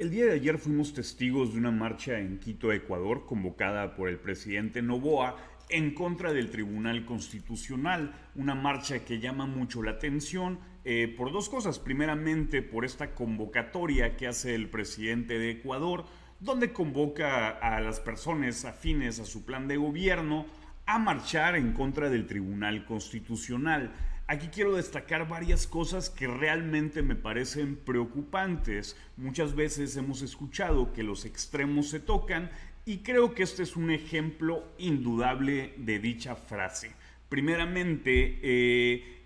El día de ayer fuimos testigos de una marcha en Quito, Ecuador, convocada por el presidente Noboa en contra del Tribunal Constitucional. Una marcha que llama mucho la atención por dos cosas. Primeramente, por esta convocatoria que hace el presidente de Ecuador, donde convoca a las personas afines a su plan de gobierno a marchar en contra del Tribunal Constitucional. Aquí quiero destacar varias cosas que realmente me parecen preocupantes. Muchas veces hemos escuchado que los extremos se tocan y creo que este es un ejemplo indudable de dicha frase. Primeramente,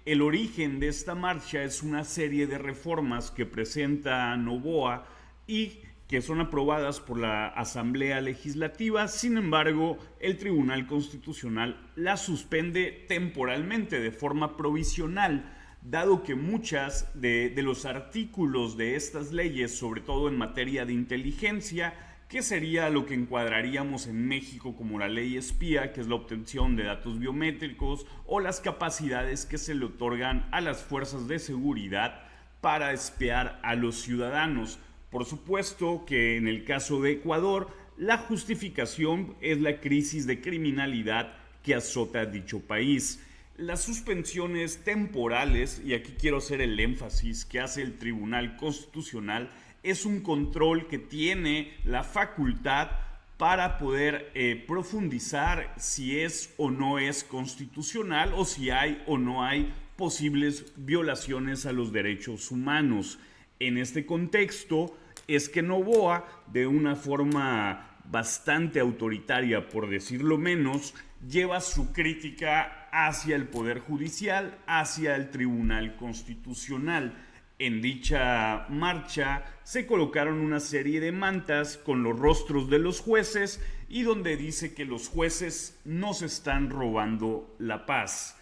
el origen de esta marcha es una serie de reformas que presenta Noboa y que son aprobadas por la Asamblea Legislativa. Sin embargo, el Tribunal Constitucional las suspende temporalmente, de forma provisional, dado que muchas de los artículos de estas leyes, sobre todo en materia de inteligencia, que sería lo que encuadraríamos en México como la ley espía, que es la obtención de datos biométricos, o las capacidades que se le otorgan a las fuerzas de seguridad para espiar a los ciudadanos. Por supuesto que en el caso de Ecuador, la justificación es la crisis de criminalidad que azota dicho país. Las suspensiones temporales, y aquí quiero hacer el énfasis que hace el Tribunal Constitucional, es un control que tiene la facultad para poder profundizar si es o no es constitucional o si hay o no hay posibles violaciones a los derechos humanos. En este contexto es que Noboa, de una forma bastante autoritaria, por decirlo menos, lleva su crítica hacia el Poder Judicial, hacia el Tribunal Constitucional. En dicha marcha se colocaron una serie de mantas con los rostros de los jueces y donde dice que los jueces nos están robando la paz.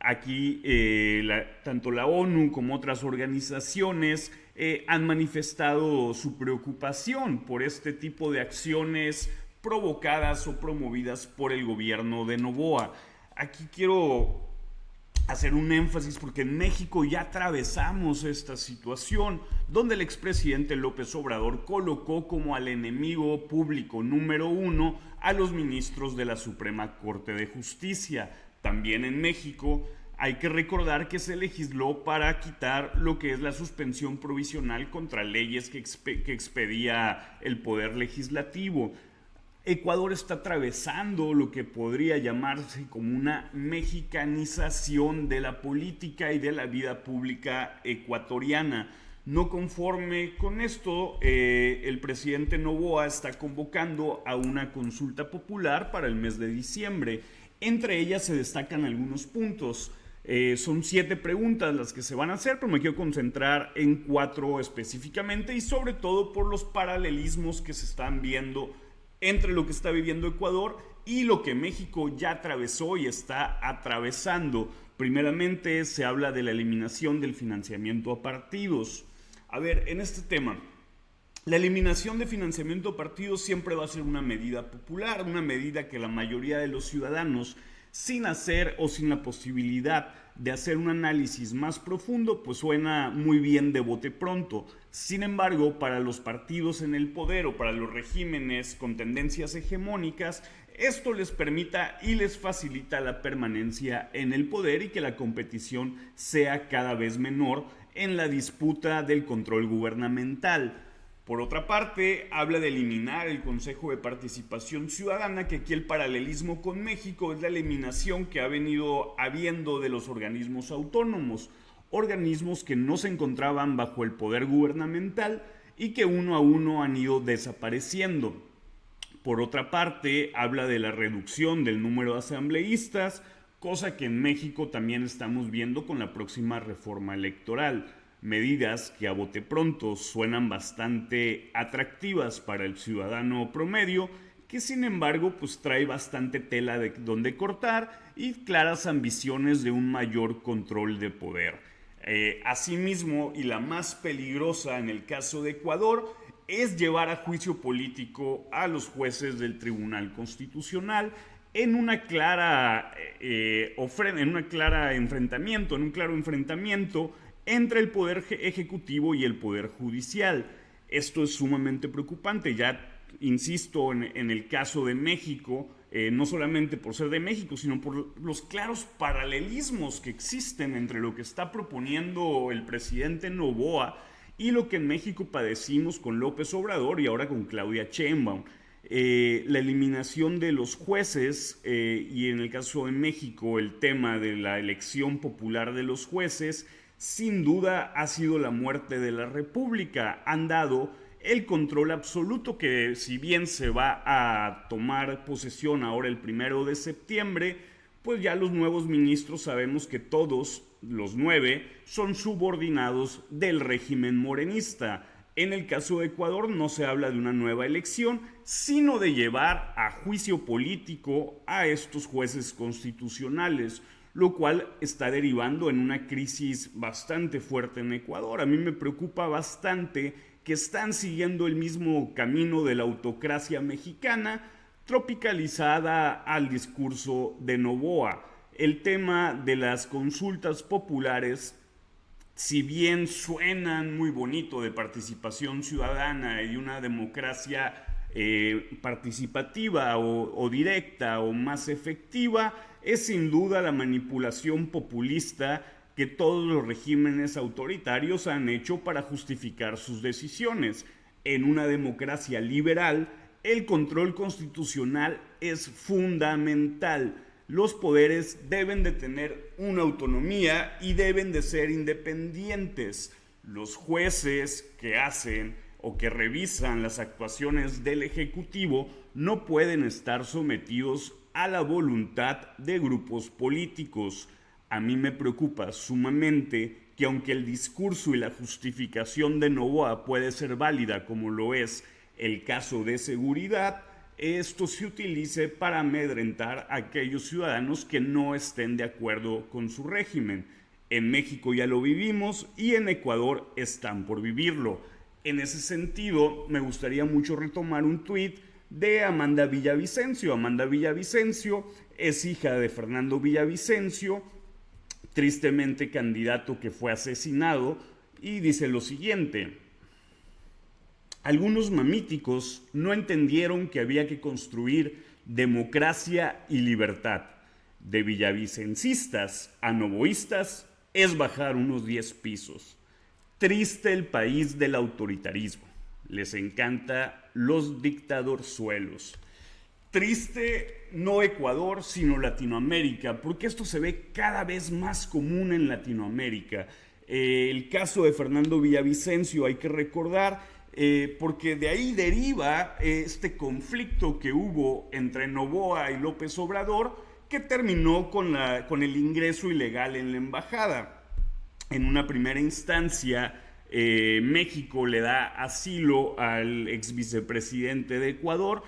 Aquí tanto la ONU como otras organizaciones han manifestado su preocupación por este tipo de acciones provocadas o promovidas por el gobierno de Noboa. Aquí quiero hacer un énfasis porque en México ya atravesamos esta situación donde el expresidente López Obrador colocó como al enemigo público número uno a los ministros de la Suprema Corte de Justicia. También en México hay que recordar que se legisló para quitar lo que es la suspensión provisional contra leyes que expedía el Poder Legislativo. Ecuador está atravesando lo que podría llamarse como una mexicanización de la política y de la vida pública ecuatoriana. No conforme con esto, el presidente Noboa está convocando a una consulta popular para el mes de diciembre. Entre ellas se destacan algunos puntos. Son 7 preguntas las que se van a hacer, pero me quiero concentrar en 4 específicamente y sobre todo por los paralelismos que se están viendo entre lo que está viviendo Ecuador y lo que México ya atravesó y está atravesando. Primeramente se habla de la eliminación del financiamiento a partidos. A ver, en este tema, la eliminación de financiamiento a partidos siempre va a ser una medida popular, una medida que la mayoría de los ciudadanos, sin hacer o sin la posibilidad de hacer un análisis más profundo, pues suena muy bien de bote pronto. Sin embargo, para los partidos en el poder o para los regímenes con tendencias hegemónicas, esto les permita y les facilita la permanencia en el poder y que la competición sea cada vez menor en la disputa del control gubernamental. Por otra parte, habla de eliminar el Consejo de Participación Ciudadana, que aquí el paralelismo con México es la eliminación que ha venido habiendo de los organismos autónomos, organismos que no se encontraban bajo el poder gubernamental y que uno a uno han ido desapareciendo. Por otra parte, habla de la reducción del número de asambleístas, cosa que en México también estamos viendo con la próxima reforma electoral. Medidas que a bote pronto suenan bastante atractivas para el ciudadano promedio, que sin embargo pues trae bastante tela de donde cortar y claras ambiciones de un mayor control de poder. Asimismo, y la más peligrosa en el caso de Ecuador, es llevar a juicio político a los jueces del Tribunal Constitucional en un claro enfrentamiento entre el Poder Ejecutivo y el Poder Judicial. Esto es sumamente preocupante. Ya insisto en el caso de México, no solamente por ser de México, sino por los claros paralelismos que existen entre lo que está proponiendo el presidente Noboa y lo que en México padecimos con López Obrador y ahora con Claudia Sheinbaum. La eliminación de los jueces y en el caso de México el tema de la elección popular de los jueces sin duda ha sido la muerte de la República. Han dado el control absoluto que si bien se va a tomar posesión ahora el 1 de septiembre, pues ya los nuevos ministros sabemos que todos los 9 son subordinados del régimen morenista. En el caso de Ecuador no se habla de una nueva elección, sino de llevar a juicio político a estos jueces constitucionales, lo cual está derivando en una crisis bastante fuerte en Ecuador. A mí me preocupa bastante que están siguiendo el mismo camino de la autocracia mexicana, tropicalizada al discurso de Noboa. El tema de las consultas populares, si bien suenan muy bonito de participación ciudadana y una democracia participativa o directa o más efectiva, es sin duda la manipulación populista que todos los regímenes autoritarios han hecho para justificar sus decisiones. En una democracia liberal, el control constitucional es fundamental. Los poderes deben de tener una autonomía y deben de ser independientes. Los jueces que hacen o que revisan las actuaciones del Ejecutivo no pueden estar sometidos a la voluntad de grupos políticos. A mí me preocupa sumamente que aunque el discurso y la justificación de Noboa puede ser válida, como lo es el caso de seguridad, esto se utilice para amedrentar a aquellos ciudadanos que no estén de acuerdo con su régimen. En México ya lo vivimos y en Ecuador están por vivirlo. En ese sentido, me gustaría mucho retomar un tuit de Amanda Villavicencio. Amanda Villavicencio es hija de Fernando Villavicencio, tristemente candidato que fue asesinado, y dice lo siguiente: algunos mamíticos no entendieron que había que construir democracia y libertad. De villavicencistas a novoístas es bajar unos 10 pisos. Triste el país del autoritarismo. Les encanta los dictadorzuelos. Triste no Ecuador, sino Latinoamérica, porque esto se ve cada vez más común en Latinoamérica. El caso de Fernando Villavicencio hay que recordar, porque de ahí deriva este conflicto que hubo entre Noboa y López Obrador, que terminó con el ingreso ilegal en la embajada. En una primera instancia, México le da asilo al ex vicepresidente de Ecuador,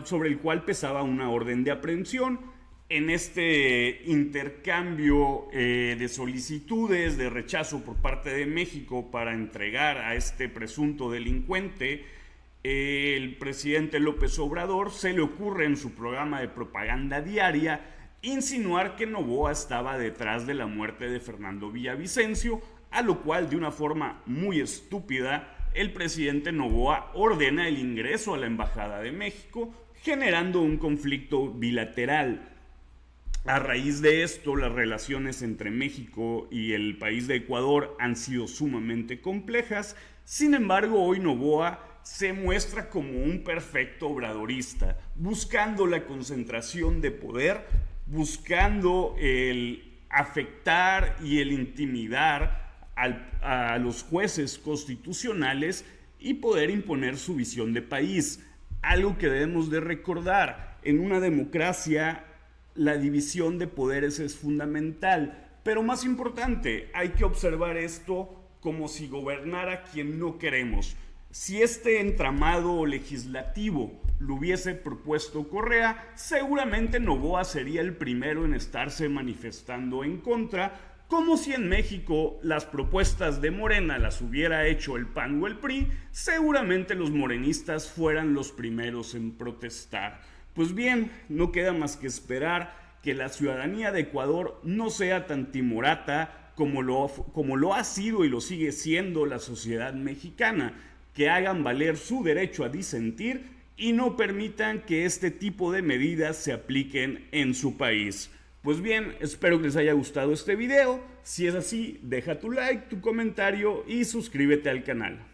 sobre el cual pesaba una orden de aprehensión. En este intercambio de solicitudes de rechazo por parte de México para entregar a este presunto delincuente, el presidente López Obrador se le ocurre en su programa de propaganda diaria insinuar que Noboa estaba detrás de la muerte de Fernando Villavicencio, a lo cual de una forma muy estúpida el presidente Noboa ordena el ingreso a la Embajada de México, generando un conflicto bilateral. A raíz de esto, las relaciones entre México y el país de Ecuador han sido sumamente complejas. Sin embargo, hoy Noboa se muestra como un perfecto obradorista, buscando la concentración de poder, buscando el afectar y el intimidar a los jueces constitucionales y poder imponer su visión de país. Algo que debemos de recordar: en una democracia la división de poderes es fundamental, pero más importante, hay que observar esto como si gobernara quien no queremos. Si este entramado legislativo lo hubiese propuesto Correa, seguramente Noboa sería el primero en estarse manifestando en contra, como si en México las propuestas de Morena las hubiera hecho el PAN o el PRI, seguramente los morenistas fueran los primeros en protestar. Pues bien, no queda más que esperar que la ciudadanía de Ecuador no sea tan timorata como lo ha sido y lo sigue siendo la sociedad mexicana. que hagan valer su derecho a disentir y no permitan que este tipo de medidas se apliquen en su país. Pues bien, espero que les haya gustado este video. Si es así, deja tu like, tu comentario y suscríbete al canal.